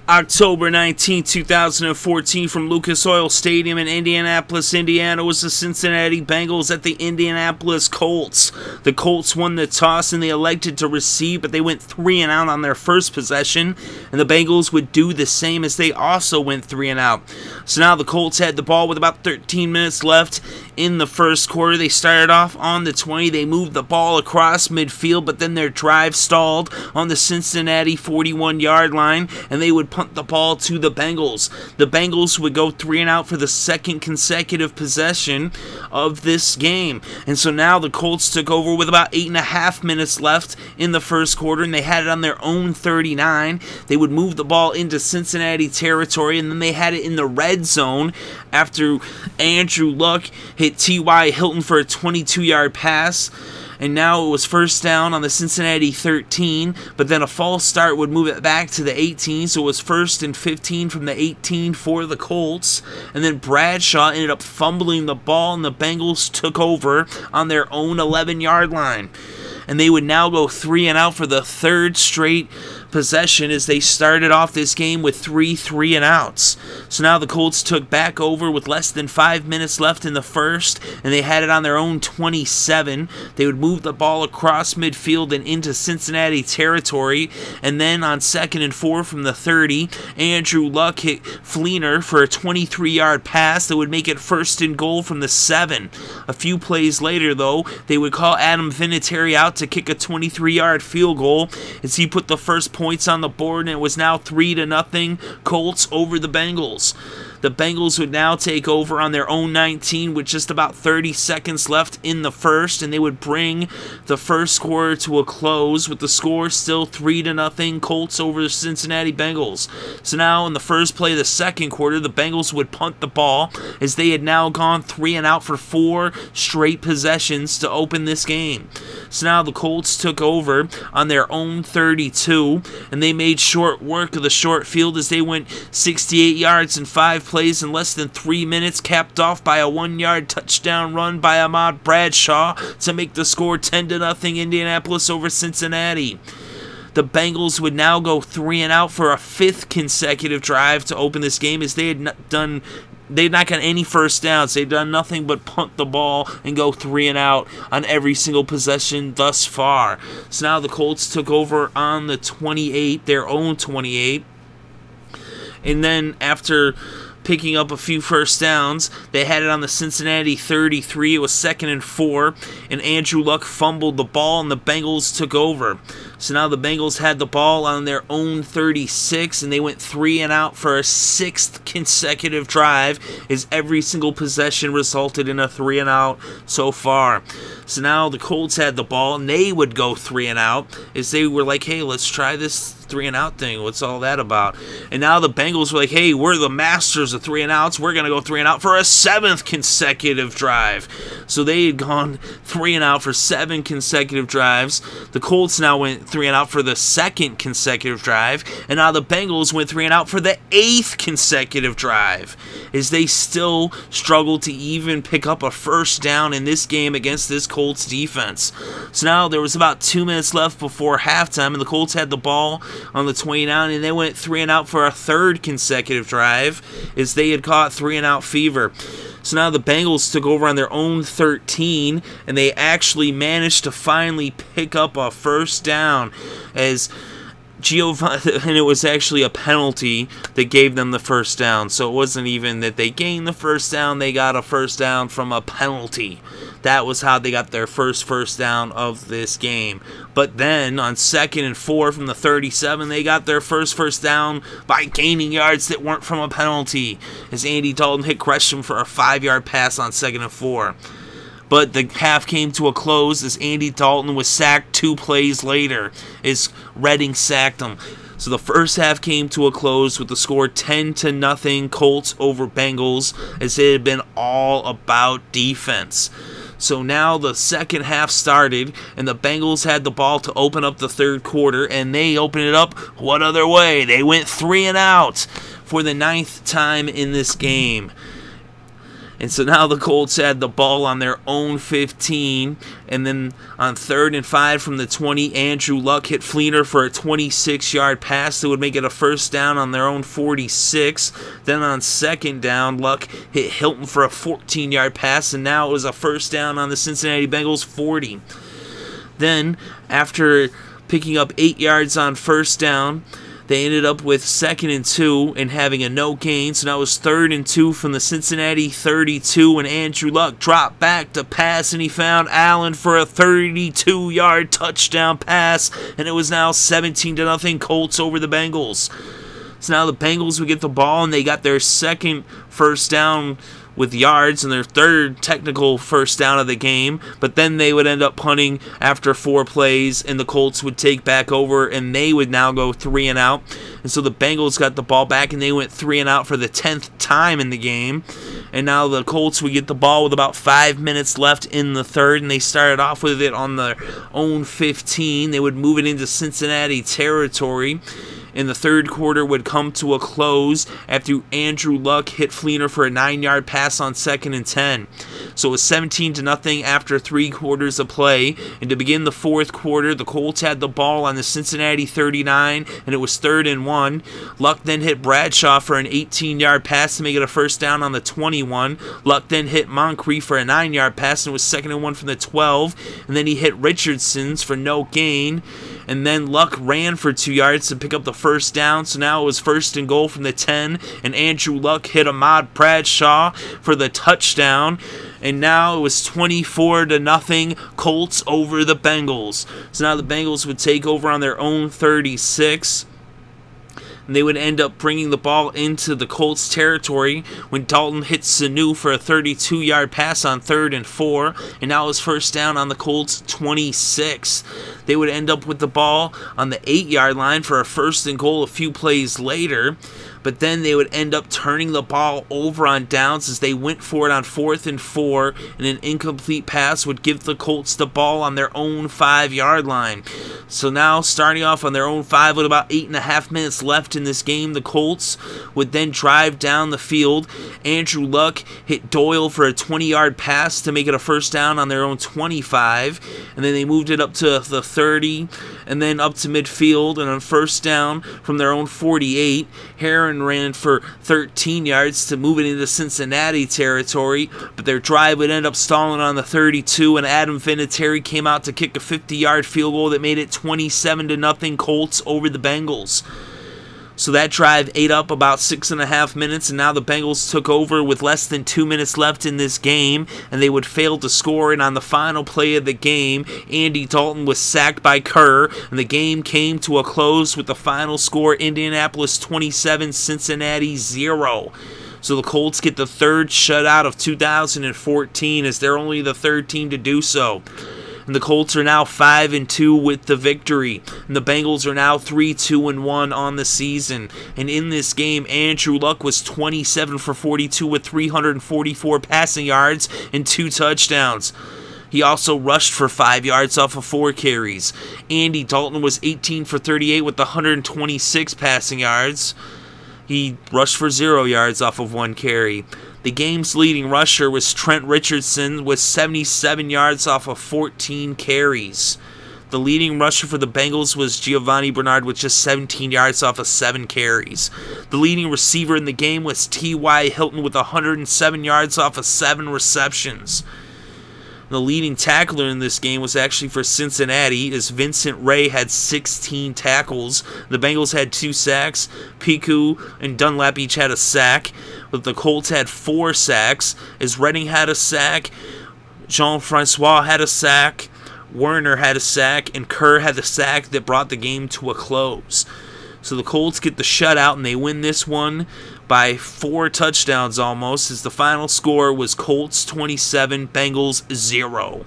October 19, 2014, from Lucas Oil Stadium in Indianapolis, Indiana, was the Cincinnati Bengals at the Indianapolis Colts. The Colts won the toss and they elected to receive, but they went 3 and out on their first possession, and the Bengals would do the same as they also went 3 and out. So now the Colts had the ball with about 13 minutes left in the first quarter. They started off on the 20. They moved the ball across midfield, but then their drive stalled on the Cincinnati 41-yard line, and they would punt the ball to the Bengals. The Bengals would go 3 and out for the second consecutive possession of this game. And so now the Colts took over with about 8.5 minutes left in the first quarter, and they had it on their own 39. They would move the ball into Cincinnati territory, and then they had it in the red zone after Andrew Luck hit T.Y. Hilton for a 22-yard pass. And now it was first down on the Cincinnati 13, but then a false start would move it back to the 18, so it was 1st and 15 from the 18 for the Colts. And then Bradshaw ended up fumbling the ball, and the Bengals took over on their own 11-yard line. And they would now go 3 and out for the third straight possession as they started off this game with 3 and outs. So now the Colts took back over with less than 5 minutes left in the first, and they had it on their own 27. They would move the ball across midfield and into Cincinnati territory, and then on 2nd and 4 from the 30, Andrew Luck hit Fleener for a 23-yard pass that would make it 1st and goal from the 7. A few plays later, though, they would call Adam Vinatieri out to kick a 23-yard field goal as he put the first points on the board, and it was now 3-0 Colts over the Bengals. The Bengals would now take over on their own 19 with just about 30 seconds left in the first, and they would bring the first quarter to a close with the score still 3-0 Colts over the Cincinnati Bengals. So now in the first play of the second quarter, the Bengals would punt the ball as they had now gone 3 and out for 4 straight possessions to open this game. So now the Colts took over on their own 32, and they made short work of the short field as they went 68 yards in 5 plays in less than 3 minutes, capped off by a 1-yard touchdown run by Ahmad Bradshaw to make the score 10-0 Indianapolis over Cincinnati. The Bengals would now go 3 and out for a 5th consecutive drive to open this game as they had not gotten any first downs. They'd done nothing but punt the ball and go 3 and out on every single possession thus far. So now the Colts took over on the 28, their own 28. And then after picking up a few first downs, they had it on the Cincinnati 33. It was 2nd and 4, and Andrew Luck fumbled the ball, and the Bengals took over. So now the Bengals had the ball on their own 36, and they went 3 and out for a 6th consecutive drive as every single possession resulted in a 3 and out so far. So now the Colts had the ball, and they would go 3 and out as they were like, hey, let's try this 3 and out thing. What's all that about? And now the Bengals were like, hey, we're the masters of 3 and outs. We're going to go 3 and out for a 7th consecutive drive. So they had gone 3 and out for 7 consecutive drives. The Colts now went 3 and out for the 2nd consecutive drive, and now the Bengals went 3 and out for the 8th consecutive drive as they still struggled to even pick up a first down in this game against this Colts defense. So now there was about 2 minutes left before halftime, and the Colts had the ball on the 29, and they went 3 and out for a 3rd consecutive drive as they had caught 3 and out fever. So now the Bengals took over on their own 13, and they actually managed to finally pick up a first down as and it was actually a penalty that gave them the first down. So it wasn't even that they gained the first down, they got a first down from a penalty. That was how they got their first down of this game. But then on 2nd and 4 from the 37, they got their first down by gaining yards that weren't from a penalty as Andy Dalton hit Gresham for a 5-yard pass on 2nd and 4. But the half came to a close as Andy Dalton was sacked 2 plays later as Redding sacked him. So the first half came to a close with the score 10-0 Colts over Bengals as it had been all about defense. So now the second half started, and the Bengals had the ball to open up the third quarter, and they opened it up what other way? They went 3 and out for the 9th time in this game. And so now the Colts had the ball on their own 15, and then on 3rd and 5 from the 20, Andrew Luck hit Fleener for a 26-yard pass that would make it a first down on their own 46. Then on 2nd down, Luck hit Hilton for a 14-yard pass, and now it was a first down on the Cincinnati Bengals 40. Then, after picking up 8 yards on first down, they ended up with 2nd and 2 and having a no gain. So now it was 3rd and 2 from the Cincinnati 32, and Andrew Luck dropped back to pass, and he found Allen for a 32-yard touchdown pass, and it was now 17-0 Colts over the Bengals. So now the Bengals would get the ball, and they got their 2nd first down with yards and their 3rd technical first down of the game, but then they would end up punting after 4 plays, and the Colts would take back over, and they would now go 3 and out. And so the Bengals got the ball back, and they went 3 and out for the 10th time in the game. And now the Colts would get the ball with about 5 minutes left in the 3rd, and they started off with it on their own 15. They would move it into Cincinnati territory, and the 3rd quarter would come to a close after Andrew Luck hit Fleener for a 9-yard pass on 2nd and 10. So it was 17-0 after 3 quarters of play. And to begin the 4th quarter, the Colts had the ball on the Cincinnati 39, and it was 3rd and 1. Luck then hit Bradshaw for an 18-yard pass to make it a first down on the 21. Luck then hit Moncrief for a 9-yard pass, and it was 2nd and 1 from the 12. And then he hit Richardson's for no gain. And then Luck ran for 2 yards to pick up the first down. So now it was 1st and goal from the 10. And Andrew Luck hit Ahmad Bradshaw for the touchdown. And now it was 24-0 Colts over the Bengals. So now the Bengals would take over on their own 36. And they would end up bringing the ball into the Colts territory when Dalton hit Sanu for a 32-yard pass on 3rd and 4, and now it was first down on the Colts 26. They would end up with the ball on the 8-yard line for a 1st and goal a few plays later, but then they would end up turning the ball over on downs as they went for it on 4th and 4, and an incomplete pass would give the Colts the ball on their own 5-yard line. So now, starting off on their own 5 with about 8.5 minutes left in this game, the Colts would then drive down the field. Andrew Luck hit Doyle for a 20-yard pass to make it a first down on their own 25, and then they moved it up to the 30, and then up to midfield, and on first down from their own 48, Kerr ran for 13 yards to move it into Cincinnati territory, but their drive would end up stalling on the 32, and Adam Vinatieri came out to kick a 50-yard field goal that made it 27-0 Colts over the Bengals. So that drive ate up about 6.5 minutes, and now the Bengals took over with less than 2 minutes left in this game, and they would fail to score. And on the final play of the game, Andy Dalton was sacked by Kerr, and the game came to a close with the final score: Indianapolis 27, Cincinnati 0. So the Colts get the 3rd shutout of 2014, as they're only the 3rd team to do so. And the Colts are now 5-2 with the victory. And the Bengals are now 3-2-1 on the season. And in this game, Andrew Luck was 27 for 42 with 344 passing yards and 2 touchdowns. He also rushed for 5 yards off of 4 carries. Andy Dalton was 18 for 38 with 126 passing yards. He rushed for 0 yards off of 1 carry. The game's leading rusher was Trent Richardson with 77 yards off of 14 carries. The leading rusher for the Bengals was Giovanni Bernard with just 17 yards off of 7 carries. The leading receiver in the game was T.Y. Hilton with 107 yards off of 7 receptions. The leading tackler in this game was actually for Cincinnati, as Vincent Rey had 16 tackles. The Bengals had 2 sacks. Piku and Dunlap each had a sack, but the Colts had 4 sacks, as Redding had a sack, Jean Francois had a sack, Werner had a sack, and Kerr had the sack that brought the game to a close. So the Colts get the shutout, and they win this one by 4 touchdowns almost, as the final score was Colts 27, Bengals 0.